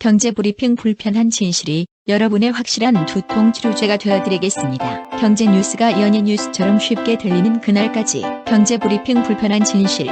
경제브리핑 불편한 진실이 여러분의 확실한 두통 치료제가 되어드리겠습니다. 경제 뉴스가 연예 뉴스처럼 쉽게 들리는 그날까지 경제브리핑 불편한 진실.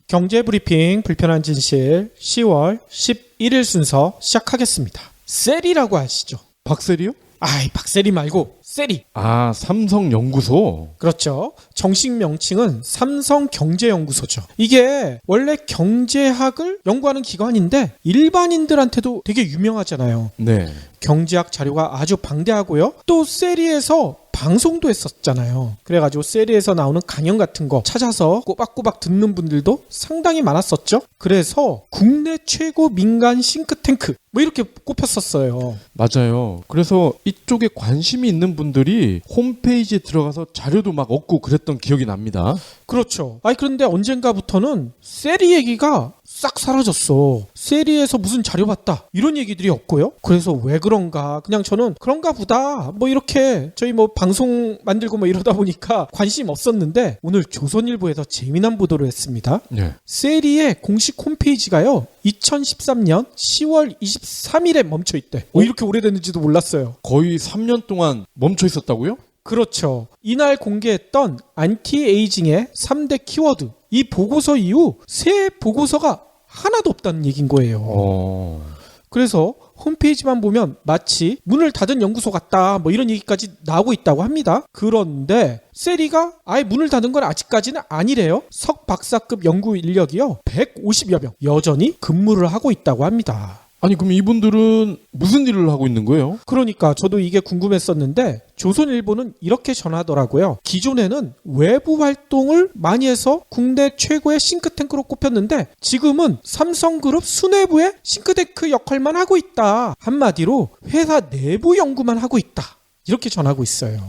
경제브리핑 불편한 진실 10월 11일 순서 시작하겠습니다. 셀이라고 아시죠? 박셀이요? 아이, 박세리 말고 셀이. 아, 삼성연구소. 그렇죠. 정식 명칭은 삼성경제연구소죠. 이게 원래 경제학을 연구하는 기관인데 일반인들한테도 되게 유명하잖아요. 네. 경제학 자료가 아주 방대하고요. 또 셀이에서 방송도 했었잖아요. 그래가지고 셀이에서 나오는 강연 같은 거 찾아서 꼬박꼬박 듣는 분들도 상당히 많았었죠. 그래서 국내 최고 민간 싱크탱크 뭐 이렇게 꼽혔었어요. 맞아요. 그래서 이쪽에 관심이 있는 분들이 홈페이지에 들어가서 자료도 막 얻고 그랬던 기억이 납니다. 그렇죠. 아니 그런데 언젠가부터는 셀이 얘기가 싹 사라졌어. 셀이에서 무슨 자료 봤다 이런 얘기들이 없고요. 그래서 왜 그런가, 그냥 저는 그런가 보다 뭐 이렇게 저희 뭐 방송 만들고 뭐 이러다 보니까 관심 없었는데 오늘 조선일보에서 재미난 보도를 했습니다. 네. 셀이의 공식 홈페이지가요 2013년 10월 23일에 멈춰 있대. 이렇게 오래됐는지도 몰랐어요. 거의 3년 동안 멈춰 있었다고요? 그렇죠. 이날 공개했던 안티에이징의 3대 키워드, 이 보고서 이후 새 보고서가 하나도 없다는 얘기인 거예요. 그래서 홈페이지만 보면 마치 문을 닫은 연구소 같다 뭐 이런 얘기까지 나오고 있다고 합니다. 그런데 셀이가 아예 문을 닫은 건 아직까지는 아니래요. 석박사급 연구 인력이요 150여 명 여전히 근무를 하고 있다고 합니다. 아니, 그럼 이분들은 무슨 일을 하고 있는 거예요? 그러니까 저도 이게 궁금했었는데 조선일보는 이렇게 전하더라고요. 기존에는 외부 활동을 많이 해서 국내 최고의 싱크탱크로 꼽혔는데 지금은 삼성그룹 수뇌부의 싱크탱크 역할만 하고 있다. 한마디로 회사 내부 연구만 하고 있다. 이렇게 전하고 있어요.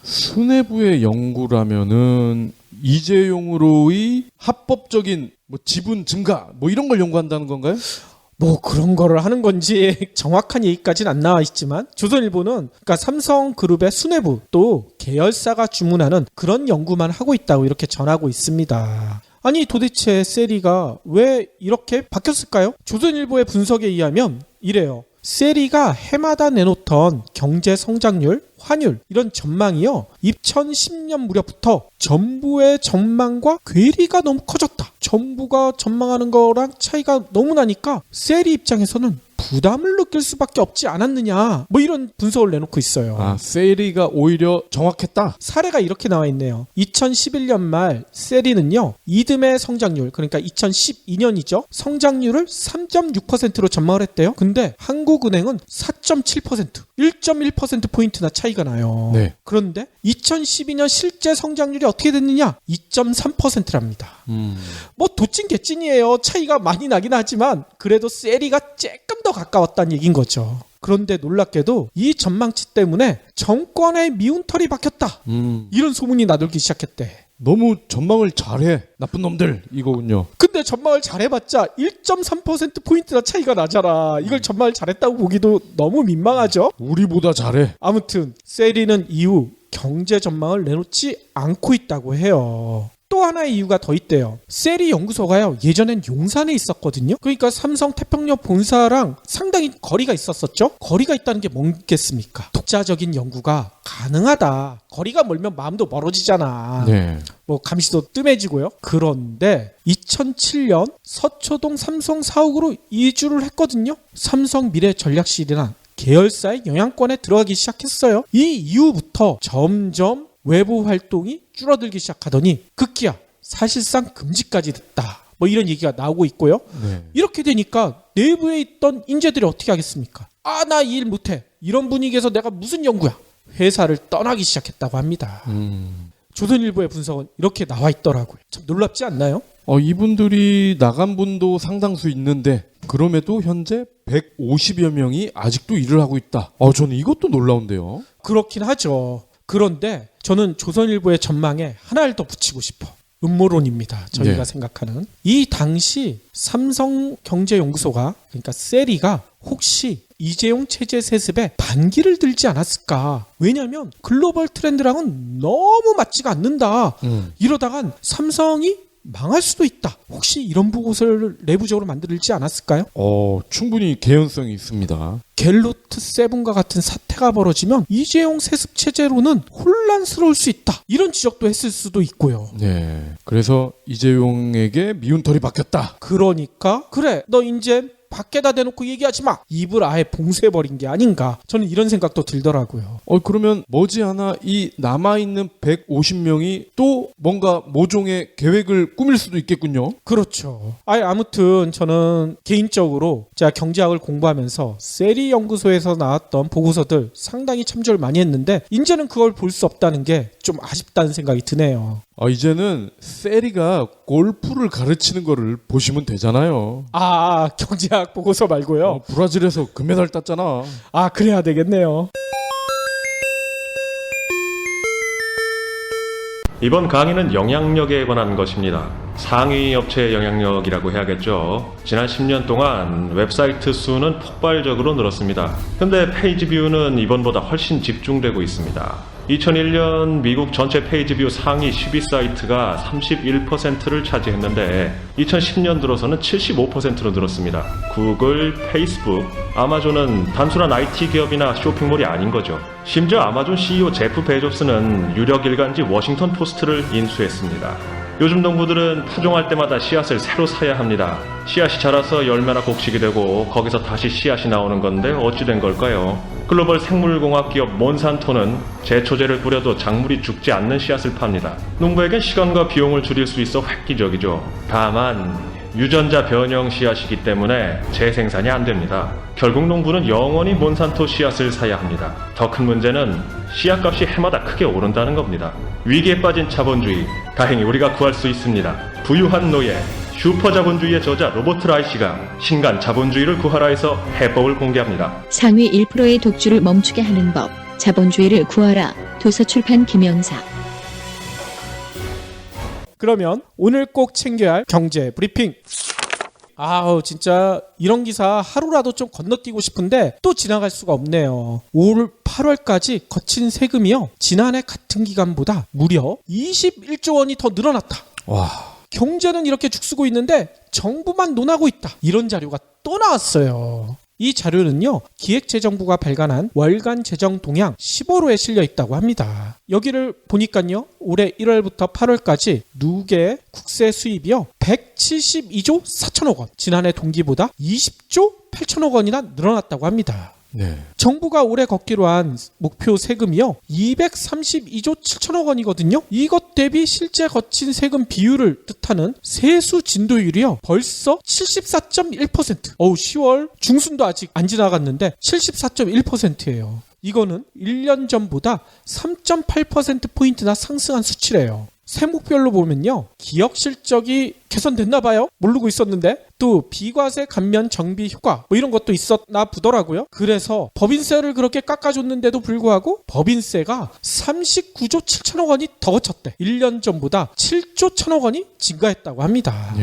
수뇌부의 연구라면은 이재용으로의 합법적인 뭐 지분 증가 뭐 이런 걸 연구한다는 건가요? 뭐 그런 거를 하는 건지 정확한 얘기까지는 안 나와 있지만 조선일보는 그러니까 삼성그룹의 수뇌부 또 계열사가 주문하는 그런 연구만 하고 있다고 이렇게 전하고 있습니다. 아니 도대체 셀이가 왜 이렇게 바뀌었을까요? 조선일보의 분석에 의하면 이래요. 셀이가 해마다 내놓던 경제 성장률, 환율 이런 전망이요 2010년 무렵부터 정부의 전망과 괴리가 너무 커졌다. 정부가 전망하는 거랑 차이가 너무 나니까 셀이 입장에서는 부담을 느낄 수밖에 없지 않았느냐 뭐 이런 분석을 내놓고 있어요. 아, 셀이가 오히려 정확했다? 사례가 이렇게 나와 있네요. 2011년 말 셀이는요 이듬해 성장률, 그러니까 2012년이죠. 성장률을 3.6%로 전망을 했대요. 근데 한국은행은 4.7%, 1.1%포인트나 차이가 나요. 네. 그런데 2012년 실제 성장률이 어떻게 됐느냐? 2.3%랍니다. 뭐 도찐개찐이에요. 차이가 많이 나긴 하지만 그래도 셀이가 조금 더 가까웠다는 얘기인 거죠. 그런데 놀랍게도 이 전망치 때문에 정권의 미운 털이 박혔다. 이런 소문이 나돌기 시작했대. 너무 전망을 잘해 나쁜 놈들 이거군요. 근데 전망을 잘해봤자 1.3%포인트나 차이가 나잖아. 이걸 전망을 잘했다고 보기도 너무 민망하죠. 우리보다 잘해. 아무튼 셀이는 이후 경제 전망을 내놓지 않고 있다고 해요. 또 하나의 이유가 더 있대요. 셀이 연구소가요 예전엔 용산에 있었거든요. 그러니까 삼성 태평역 본사랑 상당히 거리가 있었었죠. 거리가 있다는 게 뭐겠습니까? 독자적인 연구가 가능하다. 거리가 멀면 마음도 멀어지잖아. 네. 뭐 감시도 뜸해지고요. 그런데 2007년 서초동 삼성 사옥으로 이주를 했거든요. 삼성 미래전략실이나 계열사의 영향권에 들어가기 시작했어요. 이 이후부터 점점 외부 활동이 줄어들기 시작하더니 급기야 사실상 금지까지 됐다. 뭐 이런 얘기가 나오고 있고요. 네. 이렇게 되니까 내부에 있던 인재들이 어떻게 하겠습니까? 아, 나 일 못해. 이런 분위기에서 내가 무슨 연구야? 회사를 떠나기 시작했다고 합니다. 조선일보의 분석은 이렇게 나와 있더라고요. 참 놀랍지 않나요? 이분들이 나간 분도 상당수 있는데 그럼에도 현재 150여 명이 아직도 일을 하고 있다. 저는 이것도 놀라운데요. 그렇긴 하죠. 그런데 저는 조선일보의 전망에 하나를 더 붙이고 싶어. 음모론입니다. 저희가 네. 생각하는. 이 당시 삼성경제연구소가, 그러니까 셀이가 혹시 이재용 체제 세습에 반기를 들지 않았을까. 왜냐하면 글로벌 트렌드랑은 너무 맞지가 않는다. 이러다간 삼성이 망할 수도 있다. 혹시 이런 보고서를 내부적으로 만들지 않았을까요? 충분히 개연성이 있습니다. 갤로트 세븐과 같은 사태가 벌어지면 이재용 세습 체제로는 혼란스러울 수 있다. 이런 지적도 했을 수도 있고요. 네. 그래서 이재용에게 미운 털이 박혔다. 그러니까 그래 너 이제 밖에다 대놓고 얘기하지 마. 입을 아예 봉쇄해버린 게 아닌가. 저는 이런 생각도 들더라고요. 그러면 머지않아 이 남아있는 150명이 또 뭔가 모종의 계획을 꾸밀 수도 있겠군요. 그렇죠. 아무튼 저는 개인적으로 제가 경제학을 공부하면서 세리 연구소에서 나왔던 보고서들 상당히 참조를 많이 했는데 이제는 그걸 볼 수 없다는 게 좀 아쉽다는 생각이 드네요. 이제는 세리가 골프를 가르치는 거를 보시면 되잖아요. 경제학 보고서 말고요. 브라질에서 금메달 땄잖아. 그래야 되겠네요. 이번 강의는 영향력에 관한 것입니다. 상위 업체의 영향력이라고 해야겠죠. 지난 10년 동안 웹사이트 수는 폭발적으로 늘었습니다. 현재 페이지 뷰는 이번보다 훨씬 집중되고 있습니다. 2001년 미국 전체 페이지 뷰 상위 10위 사이트가 31%를 차지했는데 2010년 들어서는 75%로 늘었습니다. 구글, 페이스북, 아마존은 단순한 IT 기업이나 쇼핑몰이 아닌 거죠. 심지어 아마존 CEO 제프 베조스는 유력 일간지 워싱턴 포스트를 인수했습니다. 요즘 농부들은 파종할 때마다 씨앗을 새로 사야 합니다. 씨앗이 자라서 열매나 곡식이 되고 거기서 다시 씨앗이 나오는 건데 어찌 된 걸까요? 글로벌 생물공학 기업 몬산토는 제초제를 뿌려도 작물이 죽지 않는 씨앗을 팝니다. 농부에겐 시간과 비용을 줄일 수 있어 획기적이죠. 다만 유전자 변형 씨앗이기 때문에 재생산이 안 됩니다. 결국 농부는 영원히 몬산토 씨앗을 사야 합니다. 더 큰 문제는 씨앗값이 해마다 크게 오른다는 겁니다. 위기에 빠진 자본주의, 다행히 우리가 구할 수 있습니다. 부유한 노예, 슈퍼 자본주의의 저자 로버트 라이시가 신간 자본주의를 구하라에서 해법을 공개합니다. 상위 1%의 독주를 멈추게 하는 법, 자본주의를 구하라. 도서출판 김영사. 그러면 오늘 꼭 챙겨야 할 경제 브리핑. 진짜 이런 기사 하루라도 좀 건너뛰고 싶은데 또 지나갈 수가 없네요. 올 8월까지 거친 세금이요, 지난해 같은 기간보다 무려 21조 원이 더 늘어났다. 경제는 이렇게 죽쓰고 있는데 정부만 논하고 있다. 이런 자료가 또 나왔어요. 이 자료는요, 기획재정부가 발간한 월간 재정 동향 15로에 실려 있다고 합니다. 여기를 보니까요, 올해 1월부터 8월까지 누계 국세 수입이요 172조 4천억 원, 지난해 동기보다 20조 8천억 원이나 늘어났다고 합니다. 네. 정부가 올해 걷기로 한 목표 세금이요 232조 7천억 원이거든요. 이것 대비 실제 거친 세금 비율을 뜻하는 세수 진도율이요 벌써 74.1%. 10월 중순도 아직 안 지나갔는데 74.1%예요. 이거는 1년 전보다 3.8%포인트나 상승한 수치래요. 세목별로 보면요, 기업 실적이 개선됐나 봐요. 모르고 있었는데. 또 비과세 감면 정비 효과 이런 것도 있었나 보더라고요. 그래서 법인세를 그렇게 깎아줬는데도 불구하고 법인세가 39조 7천억 원이 더 거쳤대. 1년 전보다 7조 1천억 원이 증가했다고 합니다.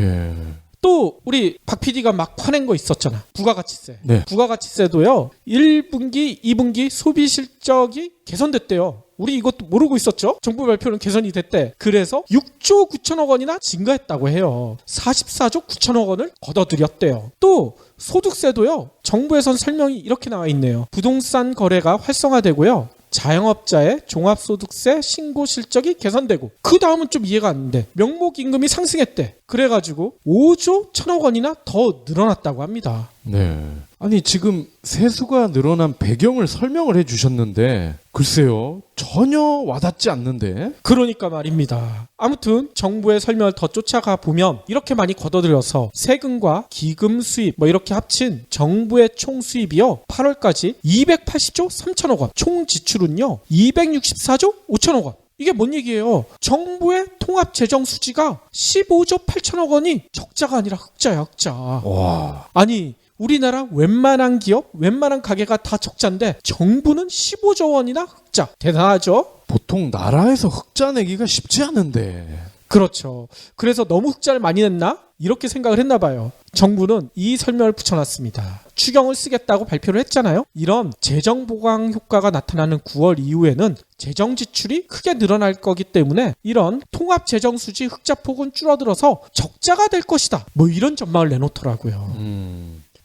또 우리 박 PD가 막 화낸 거 있었잖아. 부가가치세. 네. 부가가치세도요 1분기, 2분기 소비 실적이 개선됐대요. 우리 이것도 모르고 있었죠? 정부 발표는 개선이 됐대. 그래서 6조 9천억 원이나 증가했다고 해요. 44조 9천억 원을 걷어들였대요. 또 소득세도요, 정부에선 설명이 이렇게 나와 있네요. 부동산 거래가 활성화되고요, 자영업자의 종합소득세 신고 실적이 개선되고, 그 다음은 좀 이해가 안 돼. 명목임금이 상승했대. 그래가지고 5조 1천억 원이나 더 늘어났다고 합니다. 네. 아니, 지금 세수가 늘어난 배경을 설명을 해주셨는데 글쎄요, 전혀 와닿지 않는데. 그러니까 말입니다. 아무튼 정부의 설명을 더 쫓아가 보면 이렇게 많이 걷어들여서 세금과 기금 수입 이렇게 합친 정부의 총 수입이요 8월까지 280조 3천억 원, 총 지출은요 264조 5천억 원. 이게 뭔 얘기예요? 정부의 통합 재정 수지가 15조 8천억 원이 적자가 아니라 흑자야, 흑자. 와. 아니, 우리나라 웬만한 기업, 웬만한 가게가 다 적자인데 정부는 15조 원이나 흑자. 대단하죠? 보통 나라에서 흑자 내기가 쉽지 않은데. 그렇죠. 그래서 너무 흑자를 많이 냈나? 이렇게 생각을 했나 봐요. 정부는 이 설명을 붙여놨습니다. 추경을 쓰겠다고 발표를 했잖아요. 이런 재정 보강 효과가 나타나는 9월 이후에는 재정 지출이 크게 늘어날 거기 때문에 이런 통합 재정 수지 흑자폭은 줄어들어서 적자가 될 것이다. 뭐 이런 전망을 내놓더라고요.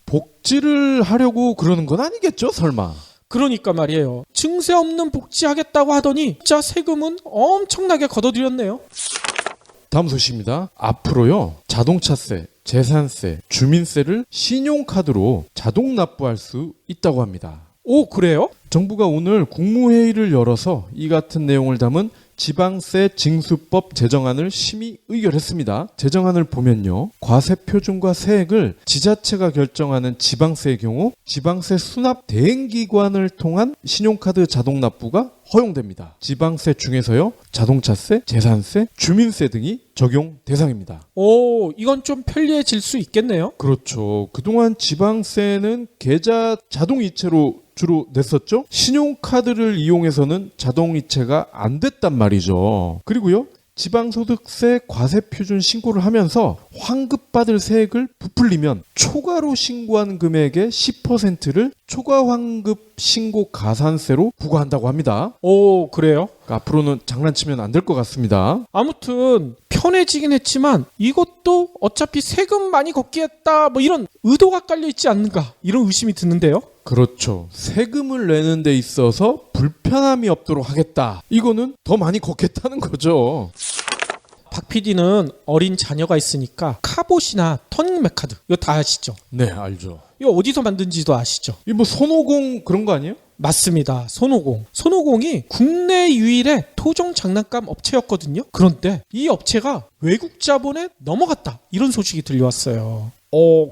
복지를 하려고 그러는 건 아니겠죠, 설마? 그러니까 말이에요. 증세 없는 복지하겠다고 하더니 진짜 세금은 엄청나게 걷어들였네요. 다음 소식입니다. 앞으로요, 자동차세, 재산세, 주민세를 신용카드로 자동 납부할 수 있다고 합니다. 오, 그래요? 정부가 오늘 국무회의를 열어서 이 같은 내용을 담은 지방세 징수법 제정안을 심의 의결했습니다. 제정안을 보면요, 과세표준과 세액을 지자체가 결정하는 지방세의 경우 지방세 수납 대행기관을 통한 신용카드 자동 납부가 허용됩니다. 지방세 중에서요, 자동차세, 재산세, 주민세 등이 적용 대상입니다. 오, 이건 좀 편리해질 수 있겠네요. 그렇죠. 그동안 지방세는 계좌 자동이체로 주로 냈었죠. 신용카드를 이용해서는 자동이체가 안 됐단 말이죠. 그리고요, 지방소득세 과세표준 신고를 하면서 환급받을 세액을 부풀리면 초과로 신고한 금액의 10%를 초과 환급 신고 가산세로 부과한다고 합니다. 오, 그래요? 그러니까 앞으로는 장난치면 안 될 것 같습니다. 아무튼 편해지긴 했지만 이것도 어차피 세금 많이 걷게 했다 뭐 이런 의도가 깔려있지 않는가 이런 의심이 드는데요. 그렇죠. 세금을 내는 데 있어서 불편함이 없도록 하겠다. 이거는 더 많이 걷겠다는 거죠. 박 PD는 어린 자녀가 있으니까 카봇이나 터닝메카드 이거 다 아시죠? 네, 알죠. 이거 어디서 만든지도 아시죠? 이 뭐 손오공 그런 거 아니에요? 맞습니다. 손오공. 손오공이 국내 유일의 토종 장난감 업체였거든요. 그런데 이 업체가 외국 자본에 넘어갔다. 이런 소식이 들려왔어요.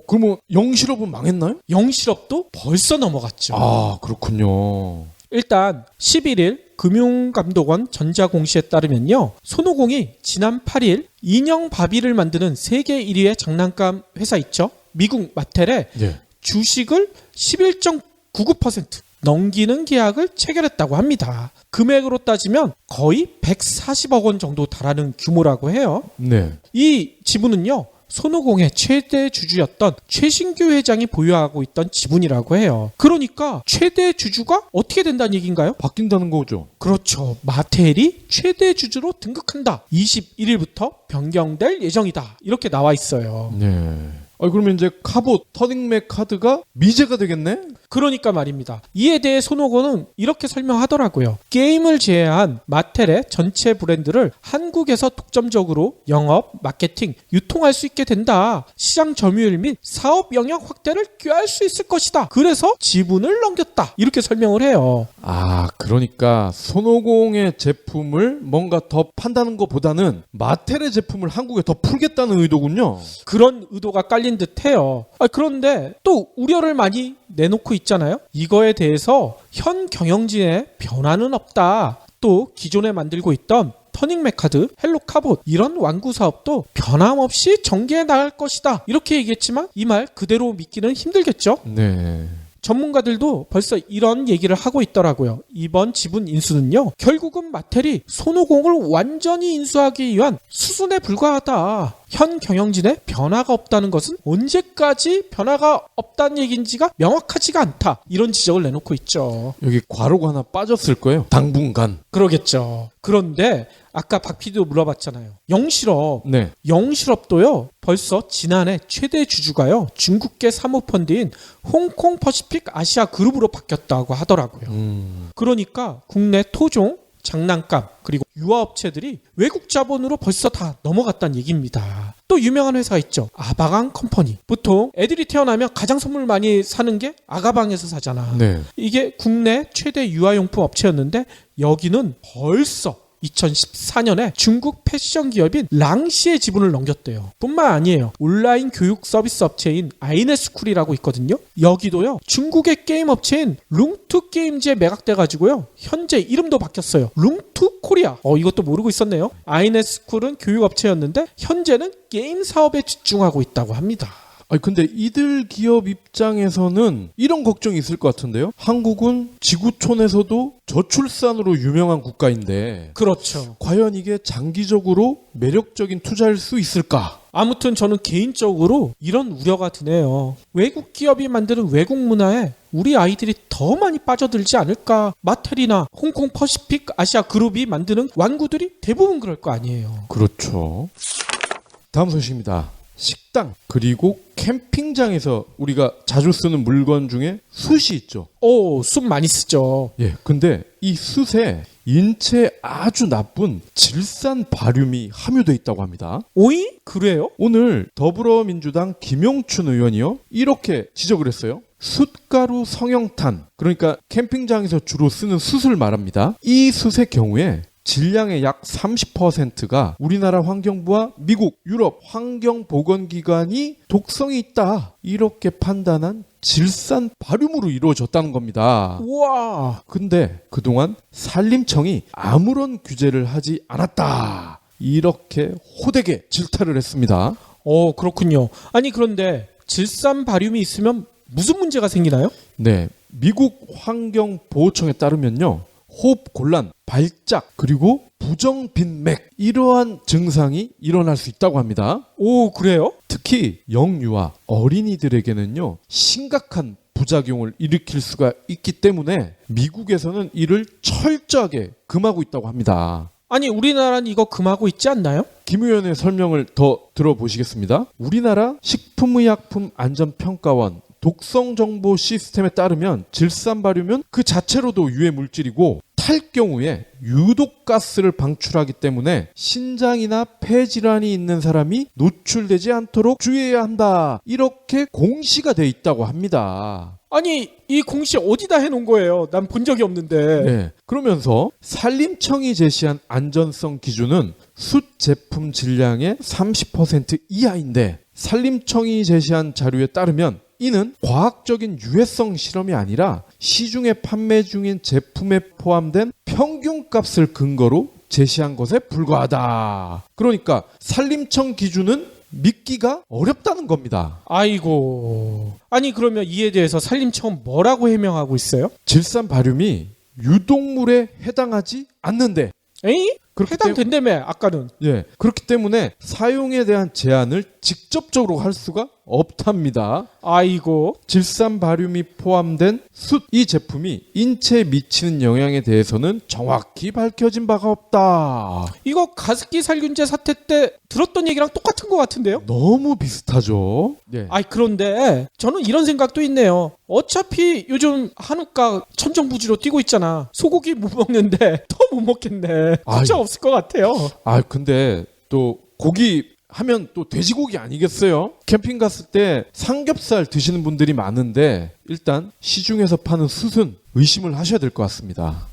그러면 영실업은 망했나요? 영실업도 벌써 넘어갔죠. 아, 그렇군요. 일단 11일 금융감독원 전자공시에 따르면요, 손오공이 지난 8일 인형 바비를 만드는 세계 1위의 장난감 회사 있죠, 미국 마텔에 네. 주식을 11.99% 넘기는 계약을 체결했다고 합니다. 금액으로 따지면 거의 140억 원 정도 달하는 규모라고 해요. 네. 이 지분은요, 손오공의 최대 주주였던 최신규 회장이 보유하고 있던 지분이라고 해요. 그러니까 최대 주주가 어떻게 된다는 얘기인가요? 바뀐다는 거죠. 그렇죠. 마텔이 최대 주주로 등극한다. 21일부터 변경될 예정이다. 이렇게 나와 있어요. 네. 그러면 이제 카봇, 터닝맥 카드가 미제가 되겠네? 그러니까 말입니다. 이에 대해 손오공은 이렇게 설명하더라고요. 게임을 제외한 마텔의 전체 브랜드를 한국에서 독점적으로 영업, 마케팅, 유통할 수 있게 된다. 시장 점유율 및 사업 영역 확대를 꾀할 수 있을 것이다. 그래서 지분을 넘겼다. 이렇게 설명을 해요. 아, 그러니까 손오공의 제품을 뭔가 더 판다는 것보다는 마텔의 제품을 한국에 더 풀겠다는 의도군요. 그런 의도가 깔린 듯해요. 그런데 또 우려를 많이 내놓고 있잖아요. 이거에 대해서 현 경영진의 변화는 없다. 또 기존에 만들고 있던 터닝메카드, 헬로카봇 이런 완구 사업도 변함없이 전개해 나갈 것이다. 이렇게 얘기했지만 이 말 그대로 믿기는 힘들겠죠. 네. 전문가들도 벌써 이런 얘기를 하고 있더라고요. 이번 지분 인수는요, 결국은 마텔이 손오공을 완전히 인수하기 위한 수순에 불과하다. 현 경영진에 변화가 없다는 것은 언제까지 변화가 없다는 얘기인지가 명확하지가 않다. 이런 지적을 내놓고 있죠. 여기 괄호가 하나 빠졌을 거예요. 당분간. 그러겠죠. 그런데 아까 박 PD도 물어봤잖아요. 영실업. 네. 영실업도요, 벌써 지난해 최대 주주가요, 중국계 사모펀드인 홍콩 퍼시픽 아시아 그룹으로 바뀌었다고 하더라고요. 그러니까 국내 토종, 장난감, 그리고 유아업체들이 외국 자본으로 벌써 다 넘어갔다는 얘기입니다. 또 유명한 회사가 있죠. 아바강 컴퍼니. 보통 애들이 태어나면 가장 선물 많이 사는 게 아가방에서 사잖아. 네. 이게 국내 최대 유아용품 업체였는데 여기는 벌써 2014년에 중국 패션 기업인 랑시의 지분을 넘겼대요. 뿐만 아니에요. 온라인 교육 서비스 업체인 아이네스쿨이라고 있거든요. 여기도요, 중국의 게임 업체인 룽투 게임즈에 매각돼가지고요, 현재 이름도 바뀌었어요. 룽투 코리아. 이것도 모르고 있었네요. 아이네스쿨은 교육 업체였는데 현재는 게임 사업에 집중하고 있다고 합니다. 아니 근데 이들 기업 입장에서는 이런 걱정이 있을 것 같은데요. 한국은 지구촌에서도 저출산으로 유명한 국가인데 그렇죠. 과연 이게 장기적으로 매력적인 투자일 수 있을까? 아무튼 저는 개인적으로 이런 우려가 드네요. 외국 기업이 만드는 외국 문화에 우리 아이들이 더 많이 빠져들지 않을까. 마텔이나 홍콩 퍼시픽 아시아 그룹이 만드는 완구들이 대부분 그럴 거 아니에요. 그렇죠. 다음 소식입니다. 식당 그리고 캠핑장에서 우리가 자주 쓰는 물건 중에 숯이 있죠. 숯 많이 쓰죠. 예, 근데 이 숯에 인체에 아주 나쁜 질산 바륨이 함유돼 있다고 합니다. 오이? 그래요? 오늘 더불어민주당 김용춘 의원이요 이렇게 지적을 했어요. 숯가루 성형탄, 그러니까 캠핑장에서 주로 쓰는 숯을 말합니다. 이 숯의 경우에 질량의 약 30%가 우리나라 환경부와 미국, 유럽 환경보건기관이 독성이 있다 이렇게 판단한 질산 바륨으로 이루어졌다는 겁니다. 우와. 근데 그동안 산림청이 아무런 규제를 하지 않았다 이렇게 호되게 질타를 했습니다. 그렇군요. 아니 그런데 질산 바륨이 있으면 무슨 문제가 생기나요? 네, 미국 환경보호청에 따르면요 호흡 곤란, 발작, 그리고 부정빈맥 이러한 증상이 일어날 수 있다고 합니다. 오, 그래요? 특히 영유아, 어린이들에게는요 심각한 부작용을 일으킬 수가 있기 때문에 미국에서는 이를 철저하게 금하고 있다고 합니다. 아니 우리나라는 이거 금하고 있지 않나요? 김 의원의 설명을 더 들어보시겠습니다. 우리나라 식품의약품안전평가원 독성정보 시스템에 따르면 질산바륨은 그 자체로도 유해 물질이고 탈 경우에 유독가스를 방출하기 때문에 신장이나 폐질환이 있는 사람이 노출되지 않도록 주의해야 한다. 이렇게 공시가 돼 있다고 합니다. 아니 이 공시 어디다 해놓은 거예요? 난 본 적이 없는데. 네. 그러면서 산림청이 제시한 안전성 기준은 숯 제품 질량의 30% 이하인데 산림청이 제시한 자료에 따르면 이는 과학적인 유해성 실험이 아니라 시중에 판매 중인 제품에 포함된 평균값을 근거로 제시한 것에 불과하다. 그러니까 산림청 기준은 믿기가 어렵다는 겁니다. 아이고. 아니 그러면 이에 대해서 산림청은 뭐라고 해명하고 있어요? 질산 바륨이 유독물에 해당하지 않는데 에이? 그렇기 해당된다며 아까는. 예, 그렇기 때문에 사용에 대한 제한을 직접적으로 할 수가 없답니다. 아이고. 질산 바륨이 포함된 숯 이 제품이 인체에 미치는 영향에 대해서는 정확히 밝혀진 바가 없다. 이거 가습기 살균제 사태 때 들었던 얘기랑 똑같은 것 같은데요? 너무 비슷하죠. 예. 아이 그런데 저는 이런 생각도 있네요. 어차피 요즘 한우가 천정부지로 뛰고 있잖아. 소고기 못 먹는데 더 못 먹겠네. 걱정 없을 것 같아요. 근데 또 고기 하면 또 돼지고기 아니겠어요? 캠핑 갔을 때 삼겹살 드시는 분들이 많은데 일단 시중에서 파는 숯은 의심을 하셔야 될 것 같습니다.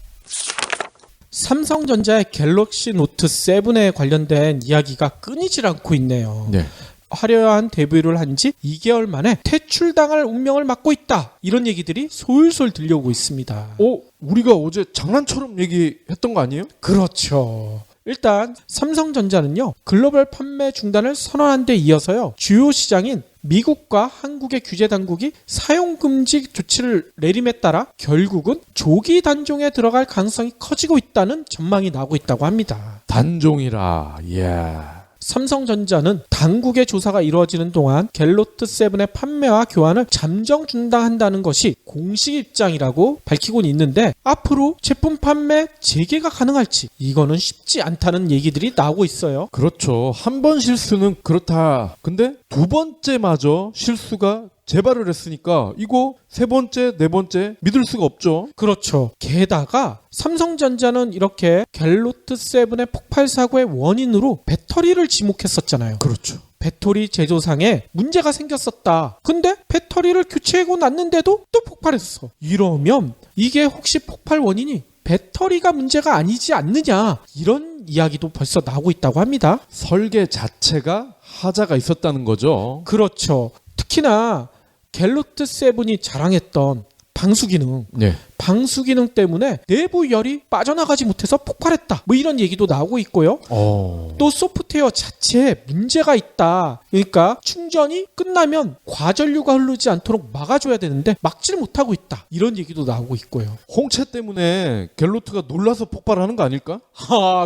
삼성전자의 갤럭시 노트 7에 관련된 이야기가 끊이질 않고 있네요. 네. 화려한 데뷔를 한 지 2개월 만에 퇴출당할 운명을 맞고 있다. 이런 얘기들이 솔솔 들려오고 있습니다. 우리가 어제 장난처럼 얘기했던 거 아니에요? 그렇죠. 일단 삼성전자는요. 글로벌 판매 중단을 선언한 데 이어서요. 주요 시장인 미국과 한국의 규제 당국이 사용 금지 조치를 내림에 따라 결국은 조기 단종에 들어갈 가능성이 커지고 있다는 전망이 나오고 있다고 합니다. 단종이라. 예. 삼성전자는 당국의 조사가 이루어지는 동안 갤로트 7의 판매와 교환을 잠정 중단한다는 것이 공식 입장이라고 밝히고는 있는데 앞으로 제품 판매 재개가 가능할지 이거는 쉽지 않다는 얘기들이 나오고 있어요. 그렇죠. 한 번 실수는 그렇다. 근데 두 번째마저 실수가 재발을 했으니까 이거 세 번째, 네 번째 믿을 수가 없죠. 그렇죠. 게다가 삼성전자는 이렇게 갤로트 7의 폭발 사고의 원인으로 배터리를 지목했었잖아요. 그렇죠. 배터리 제조상에 문제가 생겼었다. 근데 배터리를 교체하고 났는데도 또 폭발했어. 이러면 이게 혹시 폭발 원인이 배터리가 문제가 아니지 않느냐 이런 이야기도 벌써 나오고 있다고 합니다. 설계 자체가 하자가 있었다는 거죠. 그렇죠. 특히나 갤로트 7이 자랑했던 방수 기능. 네. 방수 기능 때문에 내부 열이 빠져나가지 못해서 폭발했다. 뭐 이런 얘기도 나오고 있고요. 또 소프트웨어 자체에 문제가 있다. 그러니까 충전이 끝나면 과전류가 흐르지 않도록 막아줘야 되는데 막지를 못하고 있다. 이런 얘기도 나오고 있고요. 홍채 때문에 갤로트가 놀라서 폭발하는 거 아닐까?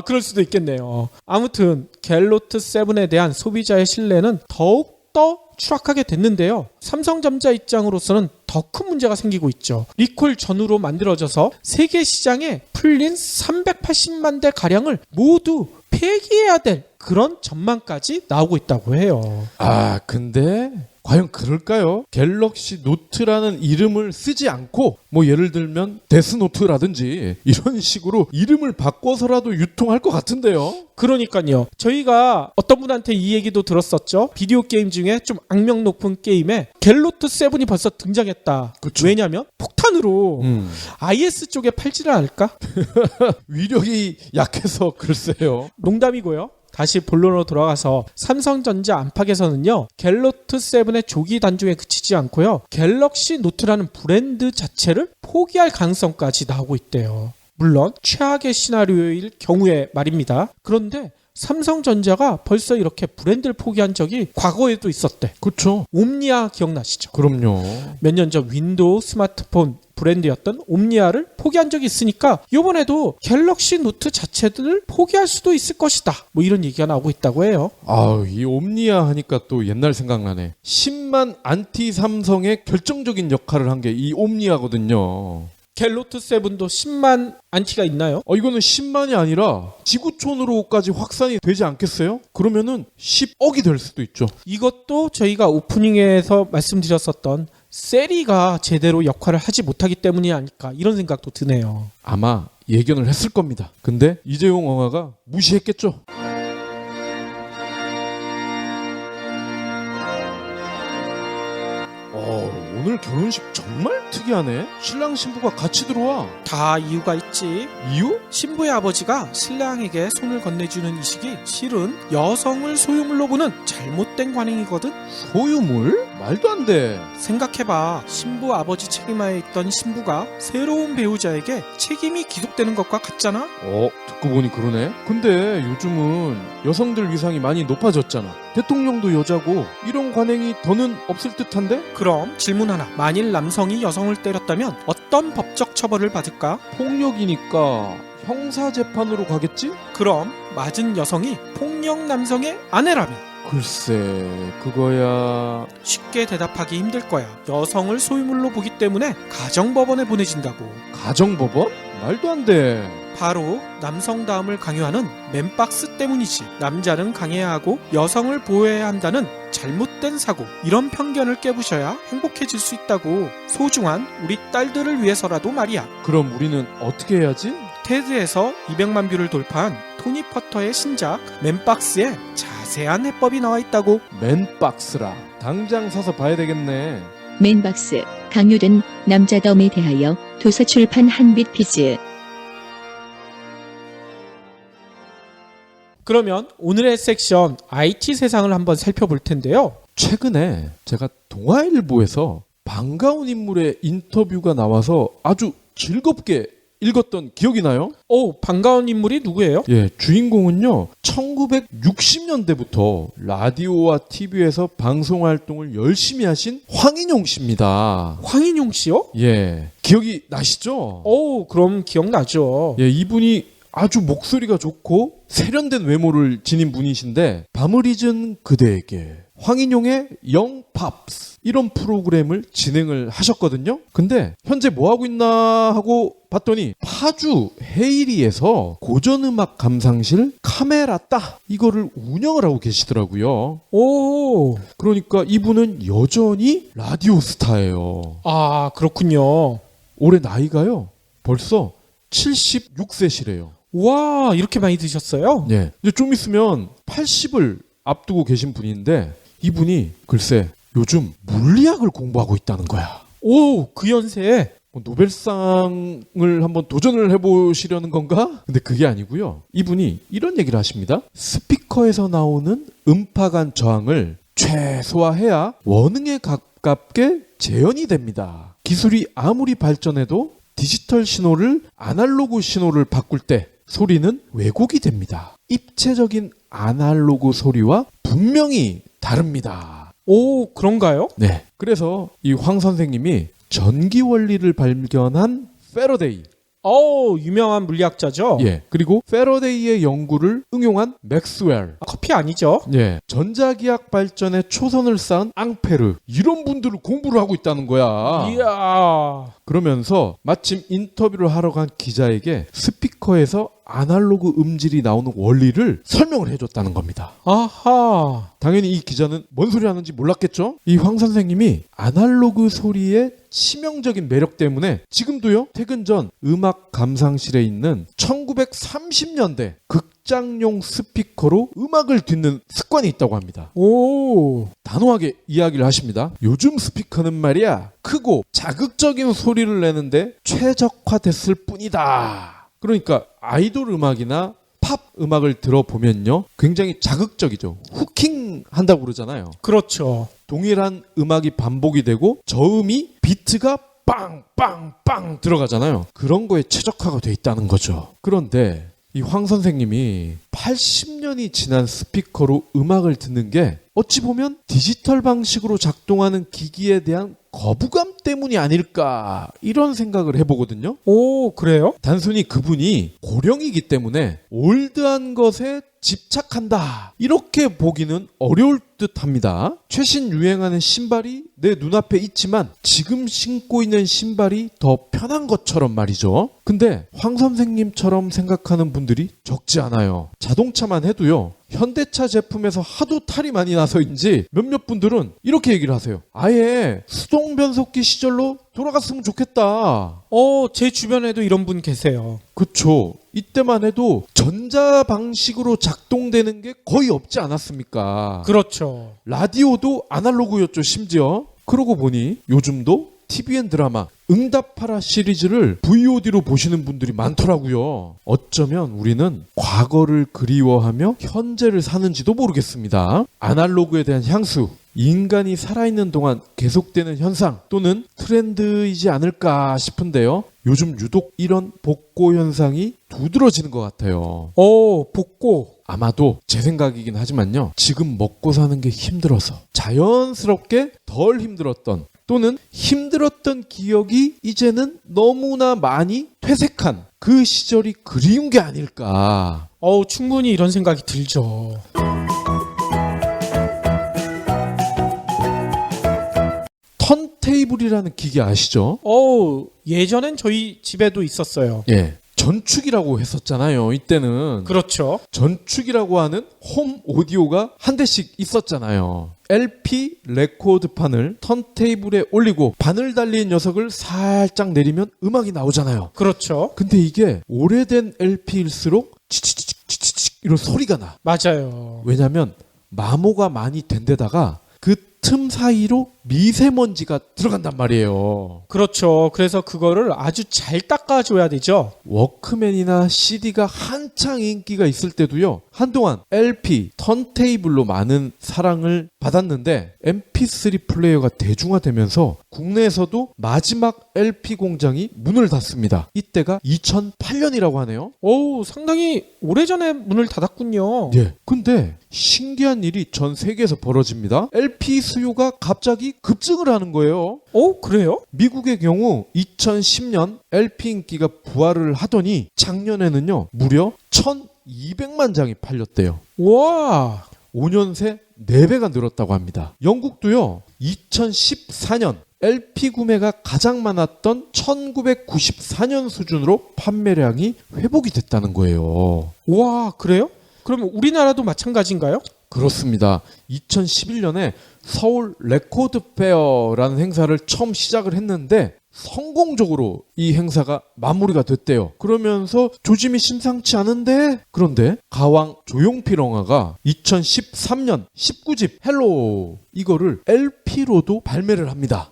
그럴 수도 있겠네요. 아무튼 갤로트 7에 대한 소비자의 신뢰는 더욱더 추락하게 됐는데요. 삼성전자 입장으로서는 더 큰 문제가 생기고 있죠. 리콜 전후로 만들어져서 세계 시장에 풀린 380만 대 가량을 모두 폐기해야 될 그런 전망까지 나오고 있다고 해요. 근데 과연 그럴까요? 갤럭시 노트라는 이름을 쓰지 않고 뭐 예를 들면 데스노트라든지 이런 식으로 이름을 바꿔서라도 유통할 것 같은데요. 그러니까요. 저희가 어떤 분한테 이 얘기도 들었었죠. 비디오 게임 중에 좀 악명 높은 게임에 갤로트 7이 벌써 등장했다. 그쵸. 왜냐면 폭탄으로 IS 쪽에 팔지를 않을까? 위력이 약해서 글쎄요. 농담이고요. 다시 본론으로 돌아가서 삼성전자 안팎에서는요. 갤로트 7의 조기 단종에 그치지 않고요. 갤럭시 노트라는 브랜드 자체를 포기할 가능성까지 나오고 있대요. 물론 최악의 시나리오일 경우에 말입니다. 그런데 삼성전자가 벌써 이렇게 브랜드를 포기한 적이 과거에도 있었대. 그렇죠. 옴니아 기억나시죠? 그럼요. 몇 년 전 윈도우 스마트폰 브랜드였던 옴니아를 포기한 적이 있으니까 이번에도 갤럭시 노트 자체들을 포기할 수도 있을 것이다. 뭐 이런 얘기가 나오고 있다고 해요. 이 옴니아 하니까 또 옛날 생각나네. 10만 안티 삼성의 결정적인 역할을 한 게 이 옴니아거든요. 갤로트 7도 10만 안티가 있나요? 이거는 10만이 아니라 지구촌으로까지 확산이 되지 않겠어요? 그러면은 10억이 될 수도 있죠. 이것도 저희가 오프닝에서 말씀드렸었던 세리가 제대로 역할을 하지 못하기 때문이 아닐까 이런 생각도 드네요. 아마 예견을 했을 겁니다. 근데 이재용 엉아가 무시했겠죠. 오늘 결혼식 정말 특이하네. 신랑 신부가 같이 들어와. 다 이유가 있지. 이유? 신부의 아버지가 신랑에게 손을 건네주는 이 시기 실은 여성을 소유물로 보는 잘못된 관행이거든. 소유물? 말도 안 돼. 생각해봐. 신부 아버지 책임하에 있던 신부가 새로운 배우자에게 책임이 기속되는 것과 같잖아. 듣고 보니 그러네. 근데 요즘은 여성들 위상이 많이 높아졌잖아. 대통령도 여자고 이런 관행이 더는 없을 듯한데? 그럼 질문 하나. 만일 남성이 여성을 때렸다면 어떤 법적 처벌을 받을까? 폭력이니까 형사재판으로 가겠지? 그럼 맞은 여성이 폭력 남성의 아내라면? 글쎄, 그거야... 쉽게 대답하기 힘들 거야. 여성을 소유물로 보기 때문에 가정법원에 보내진다고. 가정법원? 말도 안 돼. 바로 남성다움을 강요하는 맨박스 때문이지. 남자는 강해야 하고 여성을 보호해야 한다는 잘못된 사고. 이런 편견을 깨부셔야 행복해질 수 있다고. 소중한 우리 딸들을 위해서라도 말이야. 그럼 우리는 어떻게 해야지? 테드에서 200만 뷰를 돌파한 토니 퍼터의 신작 맨박스에 자세한 해법이 나와 있다고. 맨박스라. 당장 사서 봐야 되겠네. 맨박스, 강요된 남자다움에 대하여 도서출판 한빛피즈. 그러면 오늘의 섹션 IT 세상을 한번 살펴볼 텐데요. 최근에 제가 동아일보에서 반가운 인물의 인터뷰가 나와서 아주 즐겁게 읽었던 기억이 나요? 반가운 인물이 누구예요? 주인공은요 1960년대부터 라디오와 TV에서 방송 활동을 열심히 하신 황인용 씨입니다. 황인용 씨요? 기억이 나시죠? 그럼 기억나죠. 이분이 아주 목소리가 좋고 세련된 외모를 지닌 분이신데 밤을 잊은 그대에게, 황인용의 영팝스 이런 프로그램을 진행을 하셨거든요. 근데 현재 뭐하고 있나 하고 봤더니 파주 헤이리에서 고전음악 감상실 카메라따 이거를 운영을 하고 계시더라고요. 그러니까 이분은 여전히 라디오 스타예요. 그렇군요. 올해 나이가요 벌써 76세시래요. 와, 이렇게 많이 드셨어요? 이제 좀 있으면 80을 앞두고 계신 분인데 이분이 글쎄 요즘 물리학을 공부하고 있다는 거야. 그 연세에? 노벨상을 한번 도전을 해보시려는 건가? 근데 그게 아니고요. 이분이 이런 얘기를 하십니다. 스피커에서 나오는 음파간 저항을 최소화해야 원흥에 가깝게 재현이 됩니다. 기술이 아무리 발전해도 디지털 신호를 아날로그 신호를 바꿀 때 소리는 왜곡이 됩니다. 입체적인 아날로그 소리와 분명히 다릅니다. 오, 그런가요? 네. 그래서 이 황 선생님이 전기 원리를 발견한 패러데이, 유명한 물리학자죠? 예, 그리고 패러데이의 연구를 응용한 맥스웰, 커피 아니죠? 예, 전자기학 발전에 초선을 쌓은 앙페르, 이런 분들을 공부를 하고 있다는 거야. 이야. 그러면서 마침 인터뷰를 하러 간 기자에게 스피커에서 아날로그 음질이 나오는 원리를 설명을 해줬다는 겁니다. 아하. 당연히 이 기자는 뭔 소리 하는지 몰랐겠죠? 이 황 선생님이 아날로그 소리의 치명적인 매력 때문에 지금도요, 퇴근 전 음악 감상실에 있는 1930년대 극장용 스피커로 음악을 듣는 습관이 있다고 합니다. 오. 단호하게 이야기를 하십니다. 요즘 스피커는 말이야, 크고 자극적인 소리를 내는데 최적화됐을 뿐이다. 그러니까 아이돌 음악이나 팝 음악을 들어보면요, 굉장히 자극적이죠. 후킹 한다고 그러잖아요. 그렇죠. 동일한 음악이 반복이 되고 저음이 비트가 빵빵빵 들어가잖아요. 그런 거에 최적화가 돼 있다는 거죠. 그런데 이 황 선생님이 80년이 지난 스피커로 음악을 듣는 게 어찌 보면 디지털 방식으로 작동하는 기기에 대한 거부감 때문이 아닐까, 이런 생각을 해보거든요. 오, 그래요? 단순히 그분이 고령이기 때문에 올드한 것에 집착한다, 이렇게 보기는 어려울 듯합니다. 최신 유행하는 신발이 내 눈앞에 있지만 지금 신고 있는 신발이 더 편한 것처럼 말이죠. 근데 황 선생님처럼 생각하는 분들이 적지 않아요. 자동차만 해도요, 현대차 제품에서 하도 탈이 많이 나서인지 몇몇 분들은 이렇게 얘기를 하세요. 아예 수동 변속기 시절로 돌아갔으면 좋겠다. 제 주변에도 이런 분 계세요. 그쵸. 이때만 해도 전자 방식으로 작동되는 게 거의 없지 않았습니까? 그렇죠. 라디오도 아날로그였죠, 심지어. 그러고 보니 요즘도 TVN 드라마 응답하라 시리즈를 VOD로 보시는 분들이 많더라고요. 어쩌면 우리는 과거를 그리워하며 현재를 사는지도 모르겠습니다. 아날로그에 대한 향수, 인간이 살아있는 동안 계속되는 현상 또는 트렌드이지 않을까 싶은데요. 요즘 유독 이런 복고 현상이 두드러지는 것 같아요. 복고. 아마도 제 생각이긴 하지만요, 지금 먹고 사는 게 힘들어서 자연스럽게 덜 힘들었던 또는 힘들었던 기억이 이제는 너무나 많이 퇴색한 그 시절이 그리운 게 아닐까. 충분히 이런 생각이 들죠. 턴테이블이라는 기계 아시죠? 예전엔 저희 집에도 있었어요. 예. 전축이라고 했었잖아요. 이때는. 그렇죠. 전축이라고 하는 홈 오디오가 한 대씩 있었잖아요. LP 레코드판을 턴테이블에 올리고 바늘 달린 녀석을 살짝 내리면 음악이 나오잖아요. 그렇죠. 근데 이게 오래된 LP일수록 치치치치치치 이런 소리가 나. 맞아요. 왜냐면 마모가 많이 된 데다가 그 틈 사이로 미세먼지가 들어간단 말이에요. 그렇죠. 그래서 그거를 아주 잘 닦아줘야 되죠. 워크맨이나 CD가 한창 인기가 있을 때도요, 한동안 LP, 턴테이블로 많은 사랑을 받았는데 MP3 플레이어가 대중화되면서 국내에서도 마지막 LP 공장이 문을 닫습니다. 이때가 2008년이라고 하네요. 상당히 오래전에 문을 닫았군요. 예. 근데 신기한 일이 전 세계에서 벌어집니다. LP 수요가 갑자기 급증을 하는 거예요. 그래요? 미국의 경우 2010년 LP 인기가 부활을 하더니 작년에는요, 무려 1200만 장이 팔렸대요. 와. 5년 새 4배가 늘었다고 합니다. 영국도요, 2014년 LP 구매가 가장 많았던 1994년 수준으로 판매량이 회복이 됐다는 거예요. 와, 그래요? 그러면 우리나라도 마찬가지인가요? 그렇습니다. 2011년에 서울 레코드 페어라는 행사를 처음 시작을 했는데 성공적으로 이 행사가 마무리가 됐대요. 그러면서 조짐이 심상치 않은데, 그런데 가왕 조용필 영화가 2013년 19집 헬로 이거를 LP로도 발매를 합니다.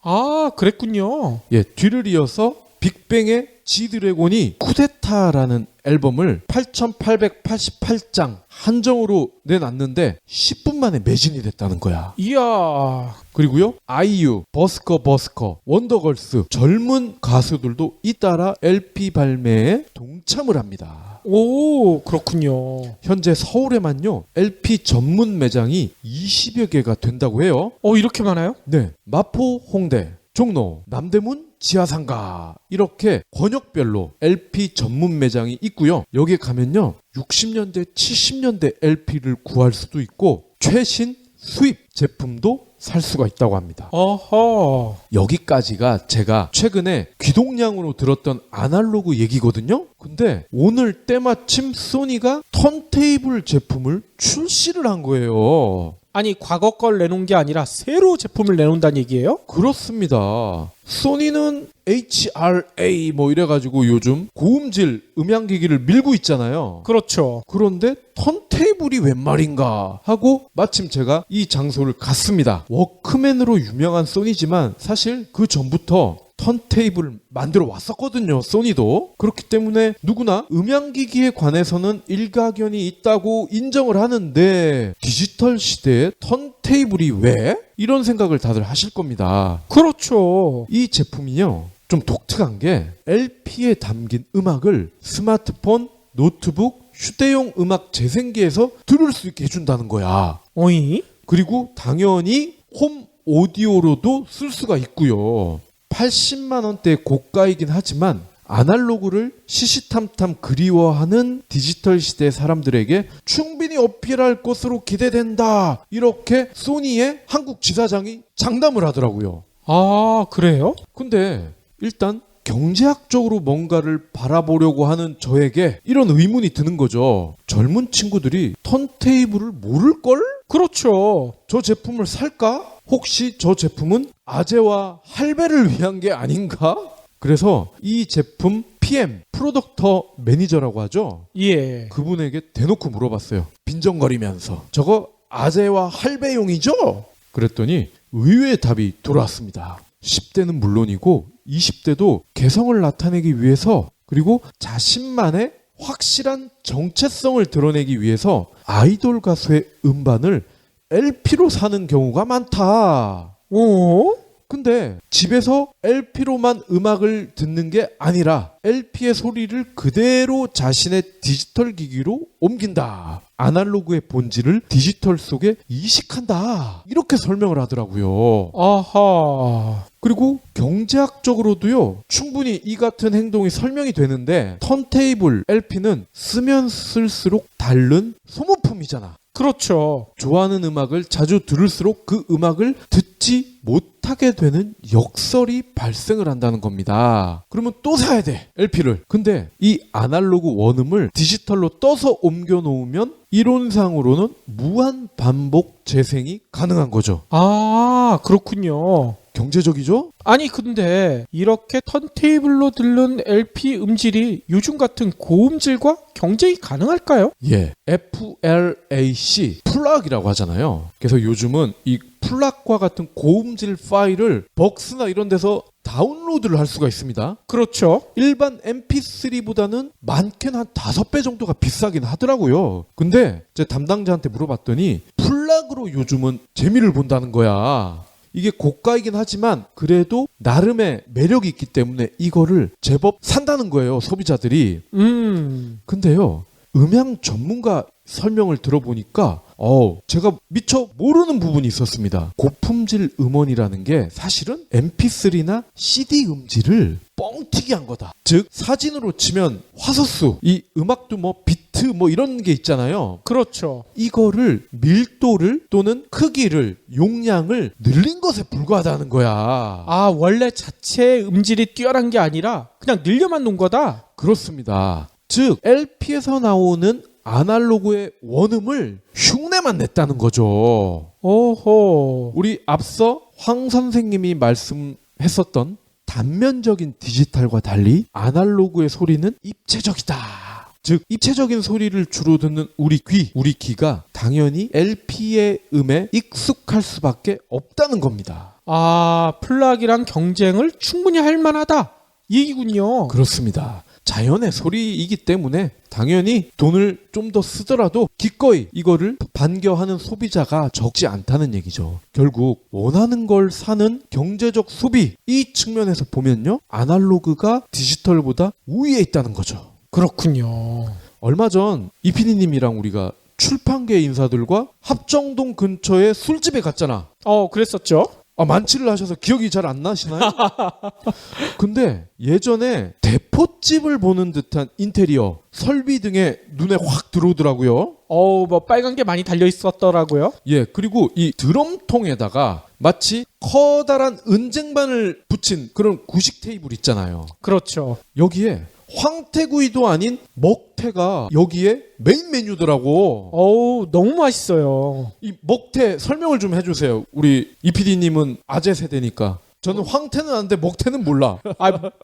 그랬군요. 예, 뒤를 이어서 빅뱅의 지드래곤이 쿠데타라는 앨범을 8,888장 한정으로 내놨는데 10분 만에 매진이 됐다는 거야. 이야. 그리고요, 아이유, 버스커, 원더걸스, 젊은 가수들도 잇따라 LP 발매에 동참을 합니다. 오, 그렇군요. 현재 서울에만요, LP 전문 매장이 20여 개가 된다고 해요. 이렇게 많아요? 네, 마포, 홍대, 종로, 남대문, 지하상가 이렇게 권역별로 LP 전문 매장이 있고요. 여기 가면요, 60년대, 70년대 LP를 구할 수도 있고 최신 수입 제품도 살 수가 있다고 합니다. 어허. 여기까지가 제가 최근에 귀동냥으로 들었던 아날로그 얘기거든요. 근데 오늘 때마침 소니가 턴테이블 제품을 출시를 한 거예요. 아니, 과거 걸 내놓은 게 아니라 새로 제품을 내놓는다는 얘기예요? 그렇습니다. 소니는 HRA 뭐 이래가지고 요즘 고음질 음향기기를 밀고 있잖아요. 그렇죠. 그런데 턴테이블이 웬 말인가 하고 마침 제가 이 장소를 갔습니다. 워크맨으로 유명한 소니지만 사실 그 전부터 턴테이블을 만들어 왔었거든요. 소니도. 그렇기 때문에 누구나 음향기기에 관해서는 일가견이 있다고 인정을 하는데 디지털 시대에 턴테이블이 왜? 이런 생각을 다들 하실 겁니다. 그렇죠. 이 제품이요, 좀 독특한 게 LP에 담긴 음악을 스마트폰, 노트북, 휴대용 음악 재생기에서 들을 수 있게 해준다는 거야. 어이? 그리고 당연히 홈 오디오로도 쓸 수가 있고요. 80만 원대 고가이긴 하지만 아날로그를 시시탐탐 그리워하는 디지털 시대 사람들에게 충분히 어필할 것으로 기대된다. 이렇게 소니의 한국 지사장이 장담을 하더라고요. 아, 그래요? 근데 일단 경제학적으로 뭔가를 바라보려고 하는 저에게 이런 의문이 드는 거죠. 젊은 친구들이 턴테이블을 모를걸? 그렇죠. 저 제품을 살까? 혹시 저 제품은 아재와 할배를 위한 게 아닌가? 그래서 이 제품 PM, 프로덕터 매니저라고 하죠. 예. 그분에게 대놓고 물어봤어요. 빈정거리면서. 저거 아재와 할배용이죠? 그랬더니 의외의 답이 돌아왔습니다. 10대는 물론이고 20대도 개성을 나타내기 위해서, 그리고 자신만의 확실한 정체성을 드러내기 위해서 아이돌 가수의 음반을 LP로 사는 경우가 많다. 오? 근데 집에서 LP로만 음악을 듣는 게 아니라 LP의 소리를 그대로 자신의 디지털 기기로 옮긴다. 아날로그의 본질을 디지털 속에 이식한다. 이렇게 설명을 하더라고요. 아하. 그리고 경제학적으로도요, 충분히 이 같은 행동이 설명이 되는데 턴테이블 LP는 쓰면 쓸수록 다른 소모품이잖아. 그렇죠. 좋아하는 음악을 자주 들을수록 그 음악을 듣지 못하게 되는 역설이 발생을 한다는 겁니다. 그러면 또 사야 돼, LP를. 근데 이 아날로그 원음을 디지털로 떠서 옮겨 놓으면 이론상으로는 무한 반복 재생이 가능한 거죠. 아, 그렇군요. 경제적이죠? 아니, 근데 이렇게 턴테이블로 들른 LP 음질이 요즘 같은 고음질과 경쟁이 가능할까요? 예, FLAC, 플락이라고 하잖아요. 그래서 요즘은 이 플락과 같은 고음질 파일을 벅스나 이런 데서 다운로드를 할 수가 있습니다. 그렇죠. 일반 MP3보다는 많게는 한 5배 정도가 비싸긴 하더라고요. 근데 제 담당자한테 물어봤더니 플락으로 요즘은 재미를 본다는 거야. 이게 고가이긴 하지만 그래도 나름의 매력이 있기 때문에 이거를 제법 산다는 거예요, 소비자들이. 근데요, 음향 전문가 설명을 들어보니까 제가 미처 모르는 부분이 있었습니다. 고품질 음원이라는 게 사실은 MP3나 CD 음질을 뻥튀기 한 거다. 즉 사진으로 치면 화소수, 이 음악도 뭐 비트 뭐 이런 게 있잖아요. 그렇죠. 이거를 밀도를 또는 크기를, 용량을 늘린 것에 불과하다는 거야. 아, 원래 자체의 음질이 뛰어난 게 아니라 그냥 늘려만 놓은 거다? 그렇습니다. 즉 LP에서 나오는 아날로그의 원음을 흉내만 냈다는 거죠. 오호. 우리 앞서 황 선생님이 말씀했었던 단면적인 디지털과 달리 아날로그의 소리는 입체적이다. 즉 입체적인 소리를 주로 듣는 우리 귀가 당연히 LP의 음에 익숙할 수밖에 없다는 겁니다. 아, 플락이랑 경쟁을 충분히 할 만하다. 이 얘기군요. 그렇습니다. 자연의 소리이기 때문에 당연히 돈을 좀 더 쓰더라도 기꺼이 이거를 반겨하는 소비자가 적지 않다는 얘기죠. 결국 원하는 걸 사는 경제적 소비, 이 측면에서 보면요, 아날로그가 디지털보다 우위에 있다는 거죠. 그렇군요. 얼마 전 이피디님이랑 우리가 출판계 인사들과 합정동 근처에 술집에 갔잖아. 그랬었죠. 만취를 하셔서 기억이 잘 안 나시나요? 근데 예전에 대포집을 보는 듯한 인테리어, 설비 등에 눈에 확 들어오더라고요. 뭐 빨간 게 많이 달려 있었더라고요. 예, 그리고 이 드럼통에다가 마치 커다란 은쟁반을 붙인 그런 구식 테이블 있잖아요. 그렇죠. 여기에 황태구이도 아닌 먹태가 여기에 메인 메뉴더라고. 너무 맛있어요. 이 먹태 설명을 좀 해주세요. 우리 이PD님은 아재 세대니까. 저는 황태는 아는데 먹태는 몰라.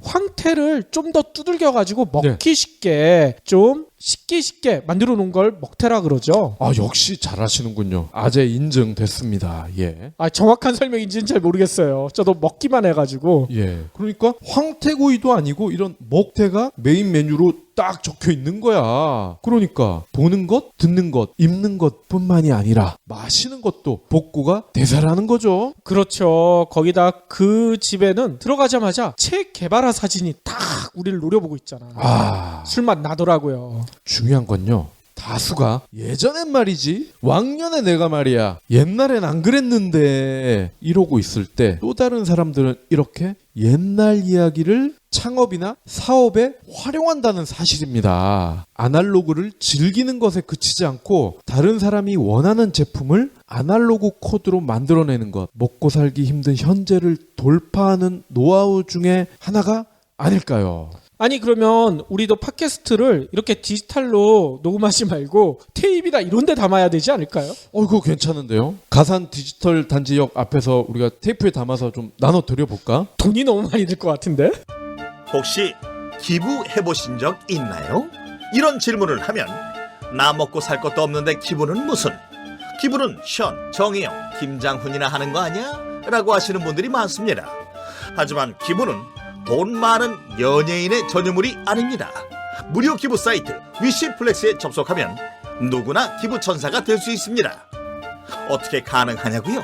황태를 좀 더 두들겨가지고 먹기 쉽게 좀 쉽게 만들어 놓은 걸 먹태라 그러죠. 역시 잘하시는군요. 아재 인증됐습니다. 예. 정확한 설명인지는 잘 모르겠어요. 저도 먹기만 해가지고. 예. 그러니까 황태구이도 아니고 이런 먹태가 메인 메뉴로 딱 적혀 있는 거야. 그러니까 보는 것, 듣는 것, 입는 것뿐만이 아니라 마시는 것도 복구가 대사라는 거죠. 그렇죠. 거기다 그 집에는 들어가자마자 책 개발화 사진이 딱 우리를 노려보고 있잖아. 술맛 나더라고요. 중요한 건요, 다수가 예전엔 말이지, 왕년에 내가 말이야, 옛날엔 안 그랬는데 이러고 있을 때 또 다른 사람들은 이렇게 옛날 이야기를 창업이나 사업에 활용한다는 사실입니다. 아날로그를 즐기는 것에 그치지 않고 다른 사람이 원하는 제품을 아날로그 코드로 만들어내는 것, 먹고 살기 힘든 현재를 돌파하는 노하우 중에 하나가 아닐까요? 그러면 우리도 팟캐스트를 이렇게 디지털로 녹음하지 말고 테이프나 이런 데 담아야 되지 않을까요? 그거 괜찮은데요? 가산 디지털 단지역 앞에서 우리가 테이프에 담아서 좀 나눠 드려볼까? 돈이 너무 많이 들 것 같은데? 혹시 기부해보신 적 있나요? 이런 질문을 하면 나 먹고 살 것도 없는데 기부는 무슨? 기부는 션, 정혜영, 김장훈이나 하는 거 아니야? 라고 하시는 분들이 많습니다. 하지만 기부는 돈 많은 연예인의 전유물이 아닙니다. 무료 기부 사이트 위시플렉스에 접속하면 누구나 기부천사가 될 수 있습니다. 어떻게 가능하냐고요?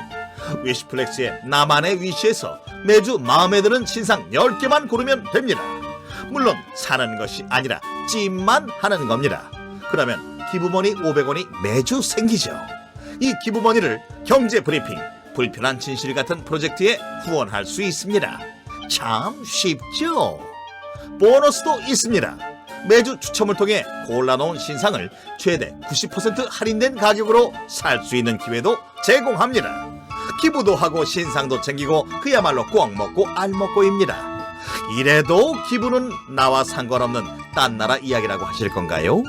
위시플렉스의 나만의 위시에서 매주 마음에 드는 신상 10개만 고르면 됩니다. 물론 사는 것이 아니라 찜만 하는 겁니다. 그러면 기부머니 500원이 매주 생기죠. 이 기부머니를 경제브리핑, 불편한 진실 같은 프로젝트에 후원할 수 있습니다. 참 쉽죠? 보너스도 있습니다. 매주 추첨을 통해 골라놓은 신상을 최대 90% 할인된 가격으로 살 수 있는 기회도 제공합니다. 기부도 하고 신상도 챙기고 그야말로 꽉 먹고 알 먹고입니다. 이래도 기부는 나와 상관없는 딴 나라 이야기라고 하실 건가요?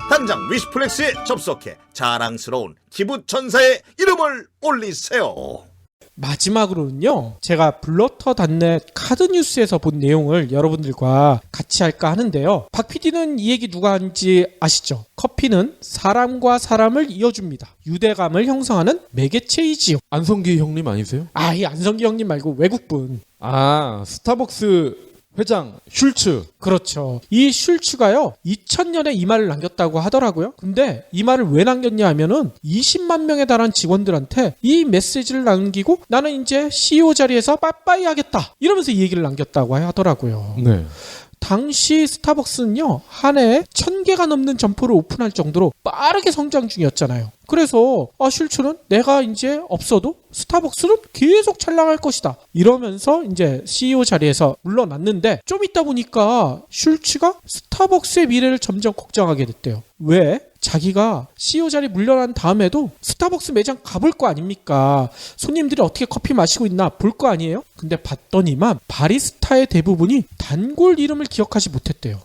당장 위시플렉스에 접속해 자랑스러운 기부천사의 이름을 올리세요. 마지막으로는요, 제가 블러터닷넷 카드뉴스에서 본 내용을 여러분들과 같이 할까 하는데요. 박 PD는 이 얘기 누가 하는지 아시죠? 커피는 사람과 사람을 이어줍니다. 유대감을 형성하는 매개체이지요. 안성기 형님 아니세요? 이 안성기 형님 말고 외국분. 스타벅스 회장 슐츠. 그렇죠. 이 슐츠가요 2000년에 이 말을 남겼다고 하더라고요. 근데 이 말을 왜 남겼냐 하면은 20만 명에 달한 직원들한테 이 메시지를 남기고 나는 이제 CEO 자리에서 빠빠이 하겠다 이러면서 이 얘기를 남겼다고 하더라고요. 네. 당시 스타벅스는요 한 해에 1000개가 넘는 점포를 오픈할 정도로 빠르게 성장 중이었잖아요. 그래서 슐츠는 내가 이제 없어도 스타벅스는 계속 잘 나갈 것이다 이러면서 이제 CEO 자리에서 물러났는데, 좀 있다 보니까 슐츠가 스타벅스의 미래를 점점 걱정하게 됐대요. 왜? 자기가 CEO 자리 물러난 다음에도 스타벅스 매장 가볼 거 아닙니까? 손님들이 어떻게 커피 마시고 있나 볼 거 아니에요? 근데 봤더니만 바리스타의 대부분이 단골 이름을 기억하지 못했대요.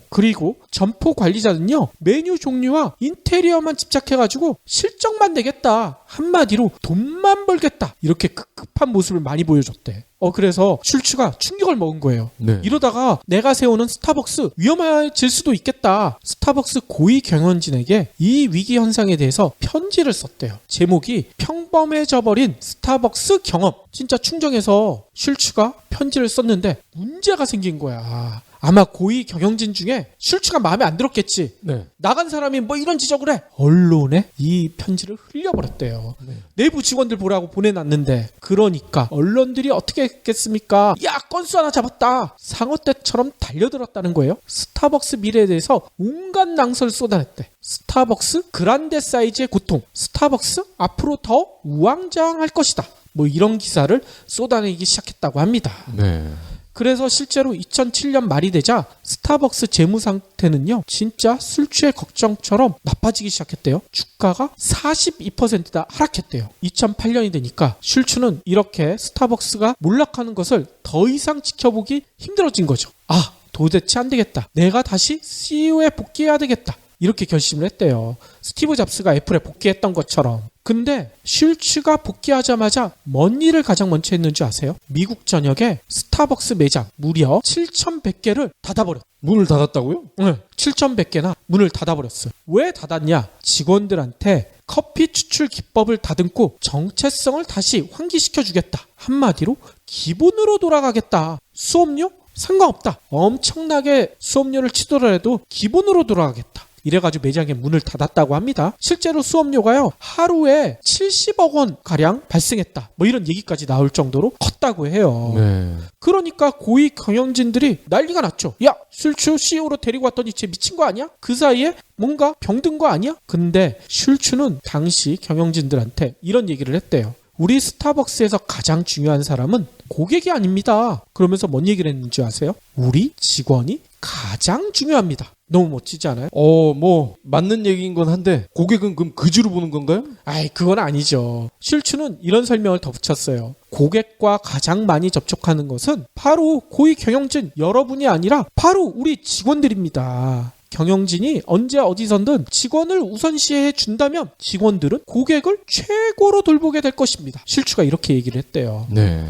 그리고 점포 관리자는요 메뉴 종류와 인테리어만 집착해가지고 실적만 내겠다, 한마디로 돈만 벌겠다, 이렇게 급급한 모습을 많이 보여줬대. 그래서 슐츠가 충격을 먹은 거예요. 네. 이러다가 내가 세우는 스타벅스 위험해질 수도 있겠다. 스타벅스 고위 경영진에게 이 위기 현상에 대해서 편지를 썼대요. 제목이 평범해져버린 스타벅스 경험. 진짜 충정에서 그래서 슐츠가 편지를 썼는데 문제가 생긴 거야. 아마 고위 경영진 중에 슐츠가 마음에 안 들었겠지. 네. 나간 사람이 뭐 이런 지적을 해. 언론에 이 편지를 흘려버렸대요. 네. 내부 직원들 보라고 보내놨는데 그러니까 언론들이 어떻게 했겠습니까? 야, 건수 하나 잡았다. 상어 떼처럼 달려들었다는 거예요. 스타벅스 미래에 대해서 온갖 낭설을 쏟아냈대. 스타벅스 그란데 사이즈의 고통. 스타벅스 앞으로 더 우왕좌왕할 것이다. 뭐 이런 기사를 쏟아내기 시작했다고 합니다. 네. 그래서 실제로 2007년 말이 되자 스타벅스 재무 상태는요, 진짜 술 취해 걱정처럼 나빠지기 시작했대요. 주가가 42%나 하락했대요. 2008년이 되니까 슐츠는 이렇게 스타벅스가 몰락하는 것을 더 이상 지켜보기 힘들어진 거죠. 아, 도대체 안 되겠다. 내가 다시 CEO에 복귀해야 되겠다. 이렇게 결심을 했대요. 스티브 잡스가 애플에 복귀했던 것처럼. 근데 슐츠가 복귀하자마자 뭔 일을 가장 먼저 했는지 아세요? 미국 전역에 스타벅스 매장 무려 7,100개를 닫아버렸어요. 문을 닫았다고요? 네, 7,100개나 문을 닫아버렸어요. 왜 닫았냐? 직원들한테 커피 추출 기법을 다듬고 정체성을 다시 환기시켜주겠다. 한마디로 기본으로 돌아가겠다. 수업료? 상관없다. 엄청나게 수업료를 치더라도 기본으로 돌아가겠다. 이래가지고 매장에 문을 닫았다고 합니다. 실제로 수업료가요, 하루에 70억 원 가량 발생했다. 뭐 이런 얘기까지 나올 정도로 컸다고 해요. 네. 그러니까 고위 경영진들이 난리가 났죠. 야, 슐츠 CEO로 데리고 왔더니 쟤 미친 거 아니야? 그 사이에 뭔가 병든 거 아니야? 근데 슐츠는 당시 경영진들한테 이런 얘기를 했대요. 우리 스타벅스에서 가장 중요한 사람은 고객이 아닙니다. 그러면서 뭔 얘기를 했는지 아세요? 우리 직원이 가장 중요합니다. 너무 멋지지 않아요? 뭐 맞는 얘기인 건 한데 고객은 그럼 그지로 보는 건가요? 아이, 그건 아니죠. 슐츠는 이런 설명을 덧붙였어요. 고객과 가장 많이 접촉하는 것은 바로 고위 경영진 여러분이 아니라 바로 우리 직원들입니다. 경영진이 언제 어디서든 직원을 우선시해 준다면 직원들은 고객을 최고로 돌보게 될 것입니다. 슐츠가 이렇게 얘기를 했대요. 네.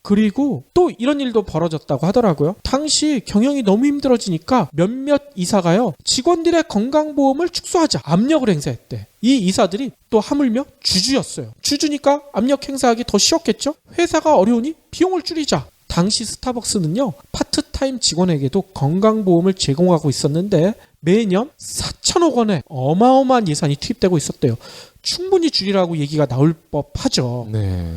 그리고 또 이런 일도 벌어졌다고 하더라고요. 당시 경영이 너무 힘들어지니까 몇몇 이사가요, 직원들의 건강보험을 축소하자 압력을 행사했대. 이 이사들이 또 하물며 주주였어요. 주주니까 압력 행사하기 더 쉬웠겠죠? 회사가 어려우니 비용을 줄이자. 당시 스타벅스는요, 파트타임 직원에게도 건강보험을 제공하고 있었는데 매년 4천억 원의 어마어마한 예산이 투입되고 있었대요. 충분히 줄이라고 얘기가 나올 법하죠. 네.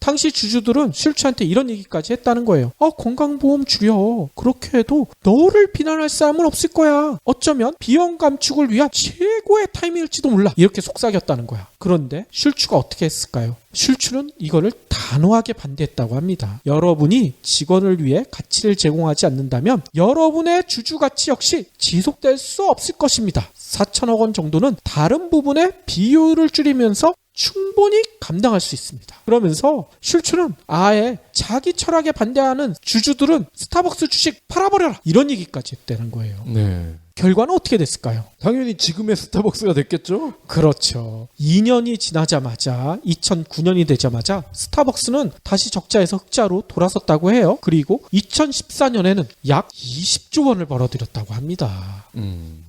당시 주주들은 슐츠한테 이런 얘기까지 했다는 거예요. 건강보험 줄여. 그렇게 해도 너를 비난할 사람은 없을 거야. 어쩌면 비용 감축을 위한 최고의 타이밍일지도 몰라. 이렇게 속삭였다는 거야. 그런데 슐츠가 어떻게 했을까요? 슐츠는 이거를 단호하게 반대했다고 합니다. 여러분이 직원을 위해 가치를 제공하지 않는다면 여러분의 주주 가치 역시 지속될 수 없을 것입니다. 4천억 원 정도는 다른 부분의 비율을 줄이면서 충분히 감당할 수 있습니다. 그러면서 슐츠는 아예 자기 철학에 반대하는 주주들은 스타벅스 주식 팔아버려라, 이런 얘기까지 했다는 거예요. 네. 결과는 어떻게 됐을까요? 당연히 지금의 스타벅스가 됐겠죠? 그렇죠. 2년이 지나자마자 2009년이 되자마자 스타벅스는 다시 적자에서 흑자로 돌아섰다고 해요. 그리고 2014년에는 약 20조 원을 벌어들였다고 합니다.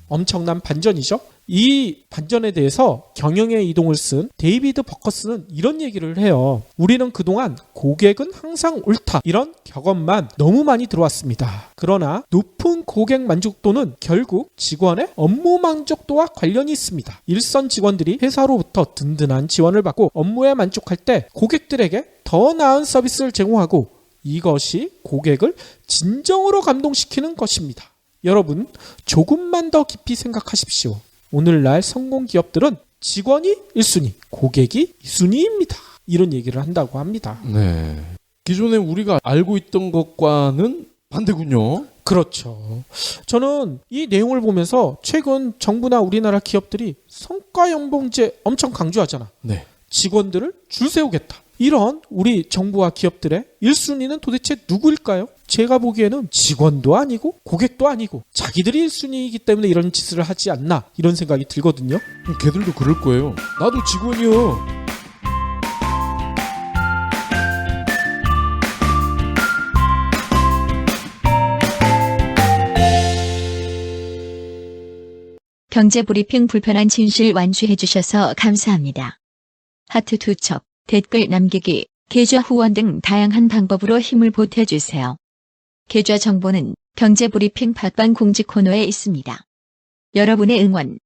엄청난 반전이죠. 이 반전에 대해서 경영의 이동을 쓴 데이비드 버커스는 이런 얘기를 해요. 우리는 그동안 고객은 항상 옳다, 이런 격언만 너무 많이 들어왔습니다. 그러나 높은 고객 만족도는 결국 직원의 업무 만족도와 관련이 있습니다. 일선 직원들이 회사로부터 든든한 지원을 받고 업무에 만족할 때 고객들에게 더 나은 서비스를 제공하고 이것이 고객을 진정으로 감동시키는 것입니다. 여러분, 조금만 더 깊이 생각하십시오. 오늘날 성공 기업들은 직원이 1순위, 고객이 2순위입니다. 이런 얘기를 한다고 합니다. 네. 기존에 우리가 알고 있던 것과는 반대군요. 그렇죠. 저는 이 내용을 보면서 최근 정부나 우리나라 기업들이 성과연봉제 엄청 강조하잖아. 네. 직원들을 줄 세우겠다. 이런 우리 정부와 기업들의 1순위는 도대체 누구일까요? 제가 보기에는 직원도 아니고 고객도 아니고 자기들이 1순위이기 때문에 이런 짓을 하지 않나, 이런 생각이 들거든요. 걔들도 그럴 거예요. 나도 직원이요. 경제브리핑 불편한 진실 완주해 주셔서 감사합니다. 하트 2첩, 댓글 남기기, 계좌 후원 등 다양한 방법으로 힘을 보태주세요. 계좌 정보는 경제브리핑 팟빵 공지 코너에 있습니다. 여러분의 응원